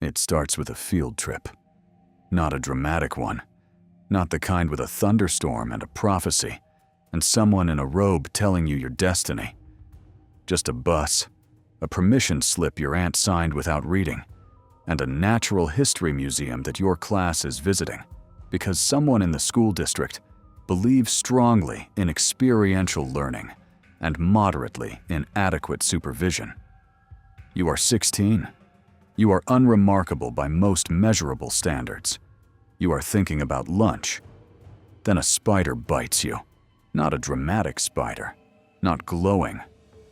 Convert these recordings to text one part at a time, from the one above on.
It starts with a field trip. Not a dramatic one. Not the kind with a thunderstorm and a prophecy, and someone in a robe telling you your destiny. Just a bus, a permission slip your aunt signed without reading, and a natural history museum that your class is visiting because someone in the school district believes strongly in experiential learning and moderately in adequate supervision. You are 16. You are unremarkable by most measurable standards. You are thinking about lunch. Then a spider bites you. Not a dramatic spider. Not glowing.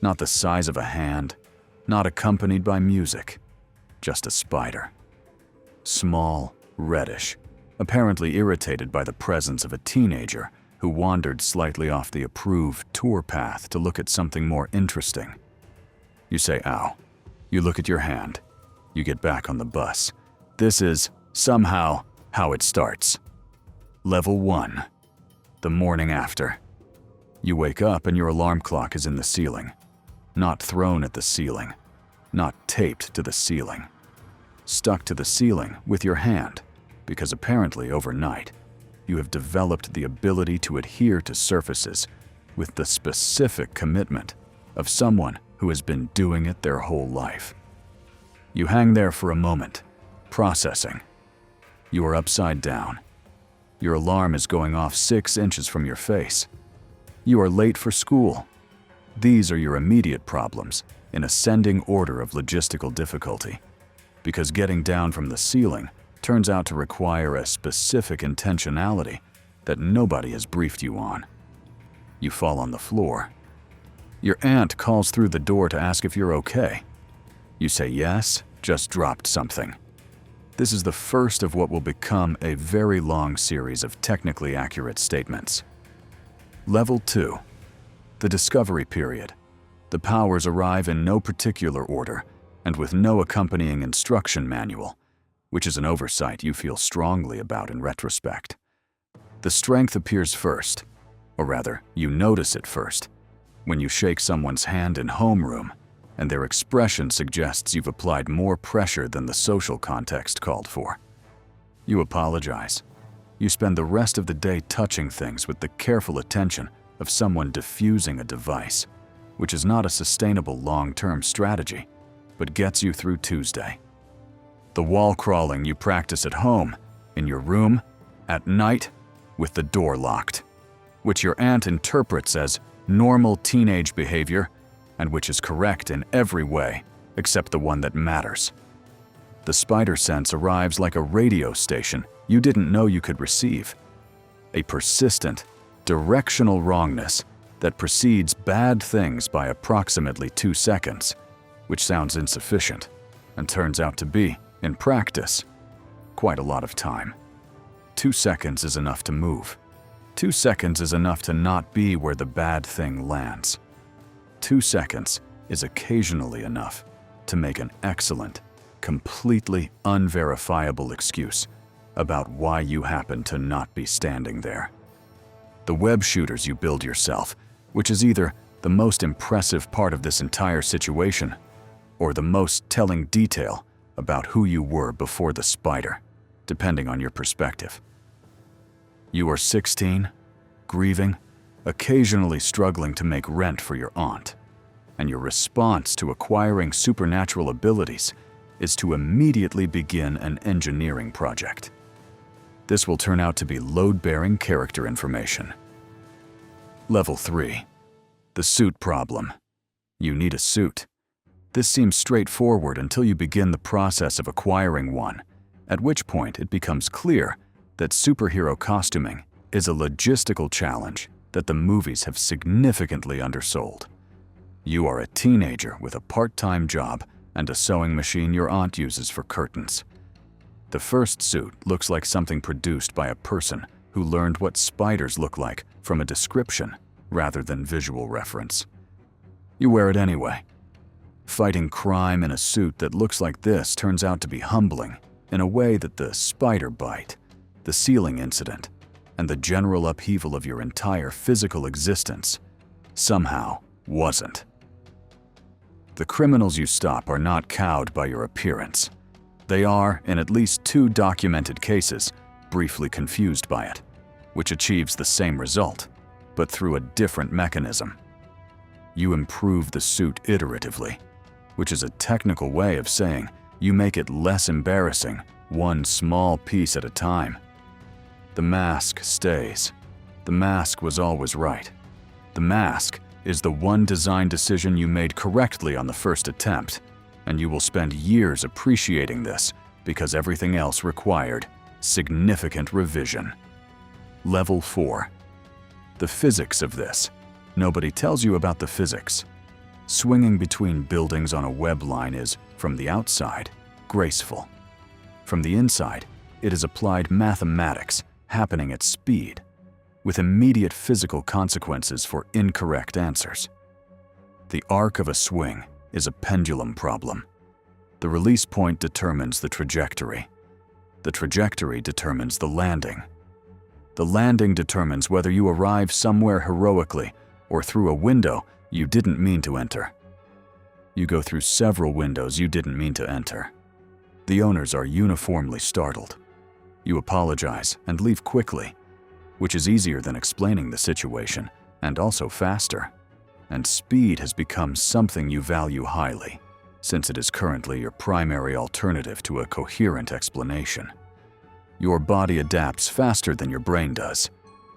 Not the size of a hand. Not accompanied by music. Just a spider. Small, reddish, apparently irritated by the presence of a teenager who wandered slightly off the approved tour path to look at something more interesting. You say, ow. You look at your hand. You get back on the bus. This is, somehow, how it starts. Level 1. The morning after. You wake up and your alarm clock is in the ceiling. Not thrown at the ceiling. Not taped to the ceiling. Stuck to the ceiling with your hand, because apparently overnight, you have developed the ability to adhere to surfaces with the specific commitment of someone who has been doing it their whole life. You hang there for a moment, processing. You are upside down. Your alarm is going off 6 inches from your face. You are late for school. These are your immediate problems in ascending order of logistical difficulty, because getting down from the ceiling turns out to require a specific intentionality that nobody has briefed you on. You fall on the floor. Your aunt calls through the door to ask if you're okay. You say yes, just dropped something. This is the first of what will become a very long series of technically accurate statements. Level 2. The discovery period. The powers arrive in no particular order and with no accompanying instruction manual, which is an oversight you feel strongly about in retrospect. The strength appears first, or rather, you notice it first, when you shake someone's hand in homeroom and their expression suggests you've applied more pressure than the social context called for. You apologize. You spend the rest of the day touching things with the careful attention of someone diffusing a device, which is not a sustainable long-term strategy, but gets you through Tuesday. The wall crawling you practice at home, in your room, at night, with the door locked, which your aunt interprets as normal teenage behavior and which is correct in every way except the one that matters. The spider sense arrives like a radio station you didn't know you could receive. A persistent, directional wrongness that precedes bad things by approximately 2 seconds, which sounds insufficient and turns out to be, in practice, quite a lot of time. 2 seconds is enough to move. 2 seconds is enough to not be where the bad thing lands. 2 seconds is occasionally enough to make an excellent, completely unverifiable excuse about why you happen to not be standing there. The web shooters you build yourself, which is either the most impressive part of this entire situation or the most telling detail about who you were before the spider, depending on your perspective. You are 16, grieving, occasionally struggling to make rent for your aunt, and your response to acquiring supernatural abilities is to immediately begin an engineering project. This will turn out to be load-bearing character information. Level 3. The suit problem. You need a suit. This seems straightforward until you begin the process of acquiring one, at which point it becomes clear that superhero costuming is a logistical challenge that the movies have significantly undersold. You are a teenager with a part-time job and a sewing machine your aunt uses for curtains. The first suit looks like something produced by a person who learned what spiders look like from a description rather than visual reference. You wear it anyway. Fighting crime in a suit that looks like this turns out to be humbling in a way that the spider bite, the ceiling incident, and the general upheaval of your entire physical existence somehow wasn't. The criminals you stop are not cowed by your appearance. They are, in at least 2 documented cases, briefly confused by it, which achieves the same result, but through a different mechanism. You improve the suit iteratively, which is a technical way of saying you make it less embarrassing, one small piece at a time. The mask stays. The mask was always right. The mask is the one design decision you made correctly on the first attempt, and you will spend years appreciating this because everything else required significant revision. Level 4. The physics of this. Nobody tells you about the physics. Swinging between buildings on a web line is, from the outside, graceful. From the inside, it is applied mathematics happening at speed, with immediate physical consequences for incorrect answers. The arc of a swing is a pendulum problem. The release point determines the trajectory. The trajectory determines the landing. The landing determines whether you arrive somewhere heroically or through a window you didn't mean to enter. You go through several windows you didn't mean to enter. The owners are uniformly startled. You apologize and leave quickly, which is easier than explaining the situation and also faster. And speed has become something you value highly, since it is currently your primary alternative to a coherent explanation. Your body adapts faster than your brain does,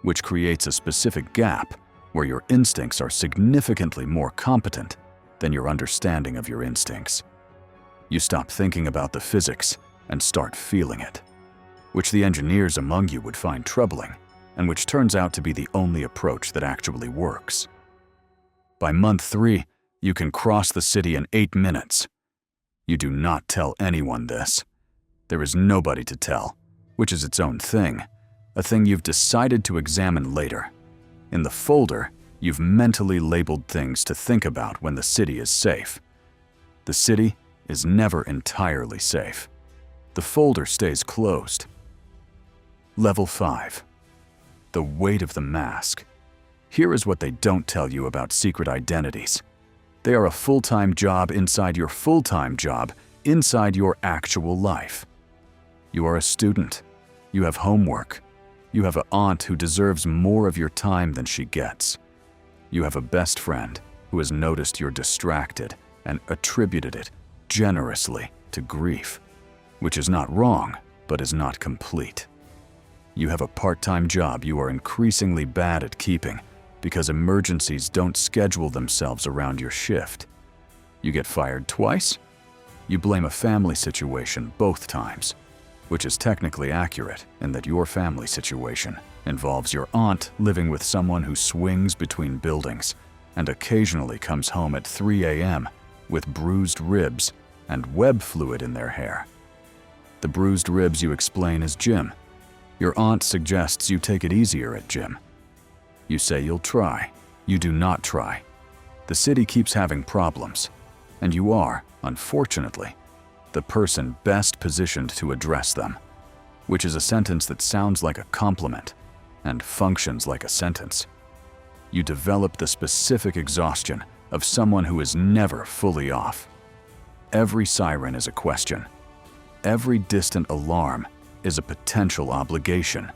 which creates a specific gap where your instincts are significantly more competent than your understanding of your instincts. You stop thinking about the physics and start feeling it, which the engineers among you would find troubling, and which turns out to be the only approach that actually works. By month 3, you can cross the city in 8 minutes. You do not tell anyone this. There is nobody to tell, which is its own thing, a thing you've decided to examine later. In the folder, you've mentally labeled things to think about when the city is safe. The city is never entirely safe. The folder stays closed. Level 5. The weight of the mask. Here is what they don't tell you about secret identities. They are a full-time job inside your full-time job, inside your actual life. You are a student. You have homework. You have an aunt who deserves more of your time than she gets. You have a best friend who has noticed you're distracted and attributed it generously to grief, which is not wrong, but is not complete. You have a part-time job you are increasingly bad at keeping because emergencies don't schedule themselves around your shift. You get fired twice? You blame a family situation both times, which is technically accurate in that your family situation involves your aunt living with someone who swings between buildings and occasionally comes home at 3 a.m. with bruised ribs and web fluid in their hair. The bruised ribs you explain as gym. Your aunt suggests you take it easier at gym. You say you'll try. You do not try. The city keeps having problems, and you are, unfortunately, the person best positioned to address them, which is a sentence that sounds like a compliment and functions like a sentence. You develop the specific exhaustion of someone who is never fully off. Every siren is a question. Every distant alarm is a potential obligation.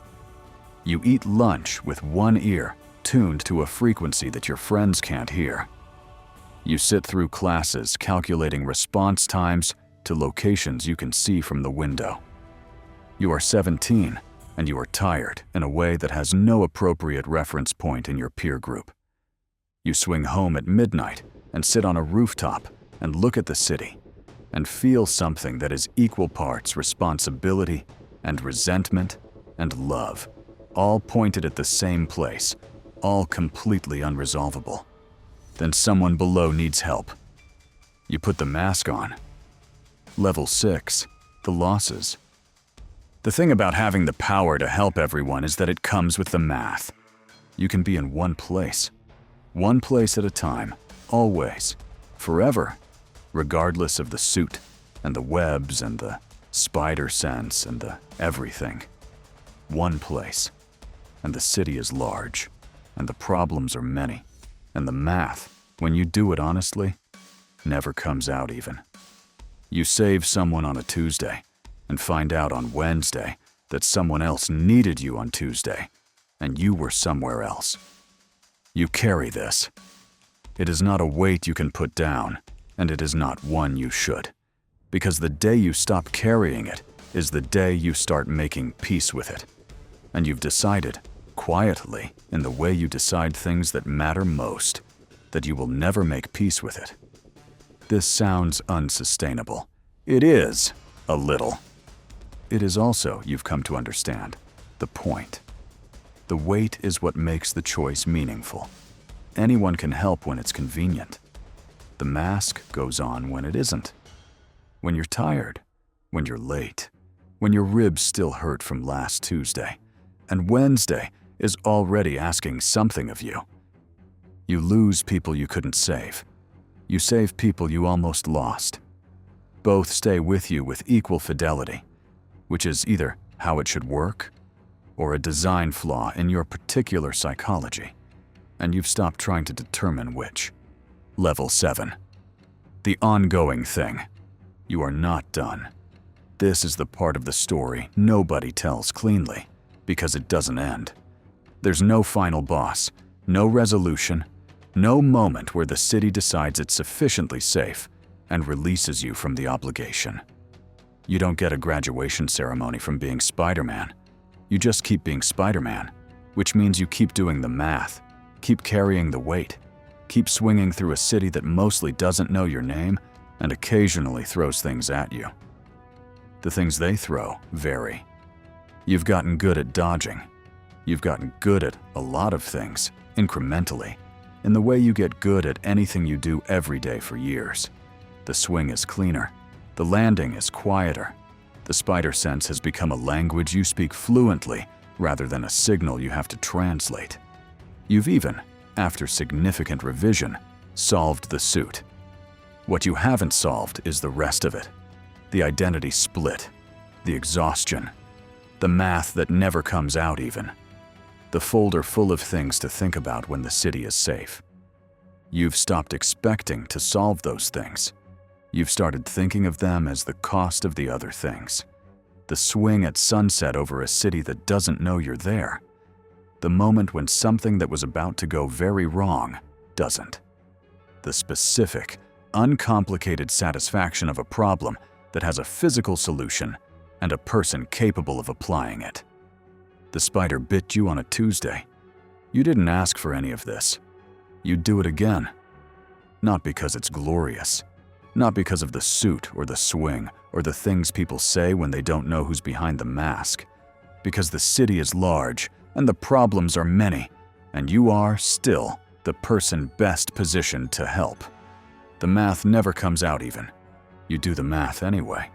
You eat lunch with one ear tuned to a frequency that your friends can't hear. You sit through classes calculating response times to locations you can see from the window. You are 17 and you are tired in a way that has no appropriate reference point in your peer group. You swing home at midnight and sit on a rooftop and look at the city and feel something that is equal parts responsibility and resentment and love, all pointed at the same place, all completely unresolvable. Then someone below needs help. You put the mask on. Level 6, the losses. The thing about having the power to help everyone is that it comes with the math. You can be in one place at a time, always, forever, regardless of the suit and the webs and the spider sense and the everything. One place. And the city is large, and the problems are many, and the math, when you do it honestly, never comes out even. You save someone on a Tuesday and find out on Wednesday that someone else needed you on Tuesday and you were somewhere else. You carry this. It is not a weight you can put down, and it is not one you should. Because the day you stop carrying it is the day you start making peace with it. And you've decided, quietly, in the way you decide things that matter most, that you will never make peace with it. This sounds unsustainable. It is, a little. It is also, you've come to understand, the point. The weight is what makes the choice meaningful. Anyone can help when it's convenient. The mask goes on when it isn't. When you're tired, when you're late, when your ribs still hurt from last Tuesday, and Wednesday is already asking something of you. You lose people you couldn't save. You save people you almost lost. Both stay with you with equal fidelity, which is either how it should work or a design flaw in your particular psychology, and you've stopped trying to determine which. Level 7. The ongoing thing. You are not done. This is the part of the story nobody tells cleanly, because it doesn't end. There's no final boss, no resolution, no moment where the city decides it's sufficiently safe and releases you from the obligation. You don't get a graduation ceremony from being Spider-Man. You just keep being Spider-Man, which means you keep doing the math, keep carrying the weight, keep swinging through a city that mostly doesn't know your name and occasionally throws things at you. The things they throw vary. You've gotten good at dodging. You've gotten good at a lot of things, incrementally, in the way you get good at anything you do every day for years. The swing is cleaner. The landing is quieter. The spider sense has become a language you speak fluently rather than a signal you have to translate. You've even, after significant revision, solved the suit. What you haven't solved is the rest of it. The identity split, the exhaustion, the math that never comes out even, the folder full of things to think about when the city is safe. You've stopped expecting to solve those things. You've started thinking of them as the cost of the other things. The swing at sunset over a city that doesn't know you're there. The moment when something that was about to go very wrong doesn't. The specific, uncomplicated satisfaction of a problem that has a physical solution and a person capable of applying it. The spider bit you on a Tuesday. You didn't ask for any of this. You'd do it again. Not because it's glorious. Not because of the suit or the swing or the things people say when they don't know who's behind the mask. Because the city is large and the problems are many, and you are, still, the person best positioned to help. The math never comes out even. You do the math anyway.